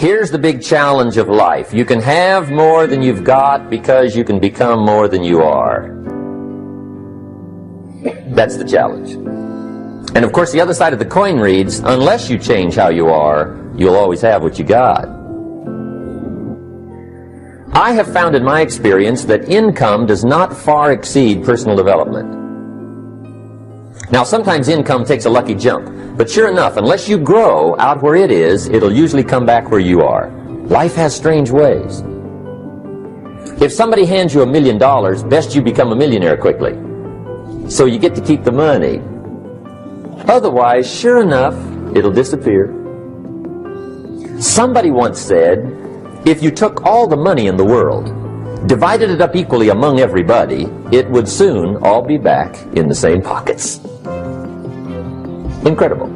Here's the big challenge of life. You can have more than you've got because you can become more than you are. That's the challenge. And of course, the other side of the coin reads, unless you change how you are, you'll always have what you got. I have found in my experience that income does not far exceed personal development. Now, sometimes income takes a lucky jump, but sure enough, unless you grow out where it is, it'll usually come back where you are. Life has strange ways. If somebody hands you $1 million, best you become a millionaire quickly, so you get to keep the money. Otherwise, sure enough, it'll disappear. Somebody once said, if you took all the money in the world, divided it up equally among everybody, it would soon all be back in the same pockets. Incredible.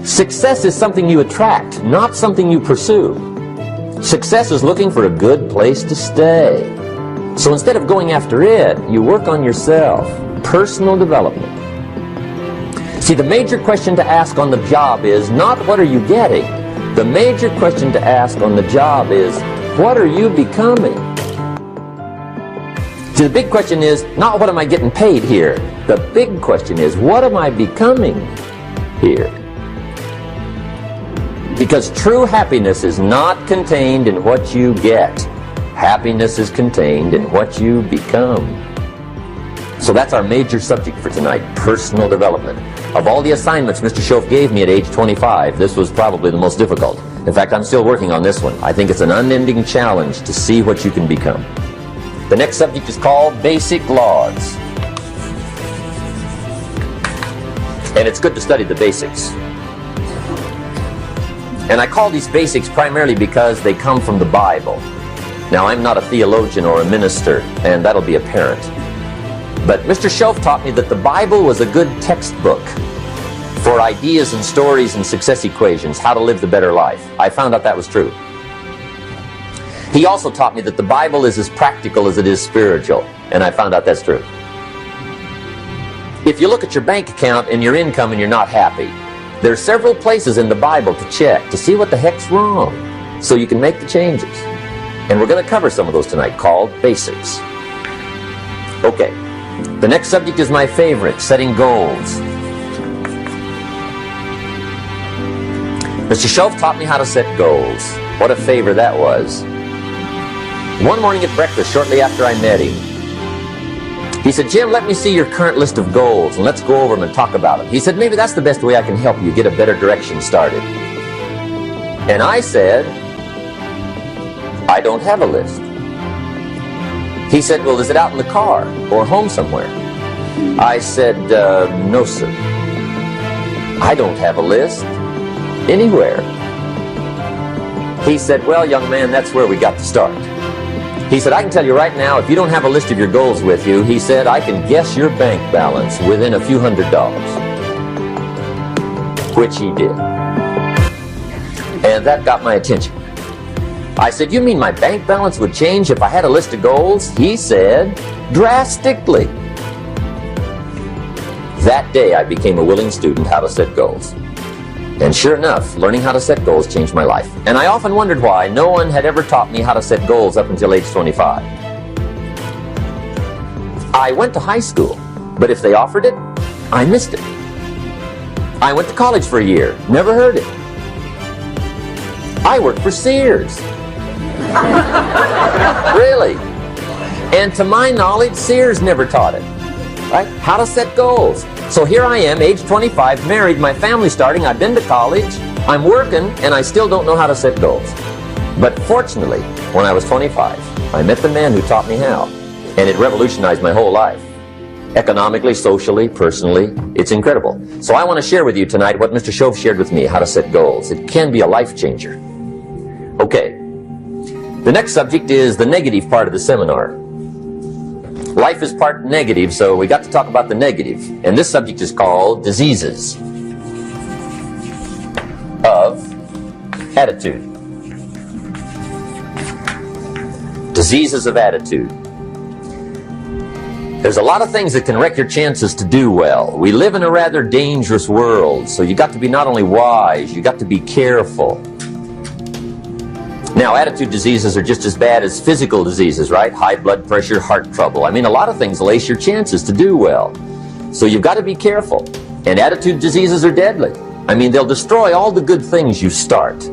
Success is something you attract, not something you pursue. Success is looking for a good place to stay. So instead of going after it, you work on yourself. Personal development. See, the major question to ask on the job is not what are you getting? The major question to ask on the job is, what are you becoming? See, the big question is not what am I getting paid here? The big question is, what am I becoming here? Because true happiness is not contained in what you get. Happiness is contained in what you become. So that's our major subject for tonight, personal development. Of all the assignments Mr. Shoaff gave me at age 25, this was probably the most difficult. In fact, I'm still working on this one. I think it's an unending challenge to see what you can become. The next subject is called Basic Laws. And it's good to study the basics. And I call these basics primarily because they come from the Bible. Now, I'm not a theologian or a minister, and that'll be apparent. But Mr. Shoaff taught me that the Bible was a good textbook for ideas and stories and success equations, how to live the better life. I found out that was true. He also taught me that the Bible is as practical as it is spiritual, and I found out that's true. If you look at your bank account and your income and you're not happy, there are several places in the Bible to check to see what the heck's wrong, so you can make the changes. And we're going to cover some of those tonight, called Basics. Okay. The next subject is my favorite, setting goals. Mr. Shoaff taught me how to set goals. What a favor that was. One morning at breakfast, shortly after I met him, he said, Jim, let me see your current list of goals, and let's go over them and talk about them. He said, maybe that's the best way I can help you get a better direction started. And I said, I don't have a list. He said, well, is it out in the car or home somewhere? I said, no, sir. I don't have a list anywhere. He said, well, young man, that's where we got to start. He said, I can tell you right now, if you don't have a list of your goals with you, he said, I can guess your bank balance within a few $100s. Which he did. And that got my attention. I said, you mean my bank balance would change if I had a list of goals? He said, drastically. That day, I became a willing student how to set goals. And sure enough, learning how to set goals changed my life. And I often wondered why no one had ever taught me how to set goals up until age 25. I went to high school, but if they offered it, I missed it. I went to college for a year, never heard it. I worked for Sears. Really? And to my knowledge, Sears never taught it. Right? How to set goals. So here I am, age 25, married, my family's starting, I've been to college, I'm working, and I still don't know how to set goals. But fortunately, when I was 25, I met the man who taught me how. And it revolutionized my whole life. Economically, socially, personally, it's incredible. So I want to share with you tonight what Mr. Shoaff shared with me, how to set goals. It can be a life changer. Okay. The next subject is the negative part of the seminar. Life is part negative, so we got to talk about the negative. And this subject is called diseases of attitude. Diseases of attitude. There's a lot of things that can wreck your chances to do well. We live in a rather dangerous world, so you got to be not only wise, you got to be careful. Now, attitude diseases are just as bad as physical diseases, right? High blood pressure, heart trouble. I mean, a lot of things lace your chances to do well. So you've got to be careful. And attitude diseases are deadly. I mean, they'll destroy all the good things you start.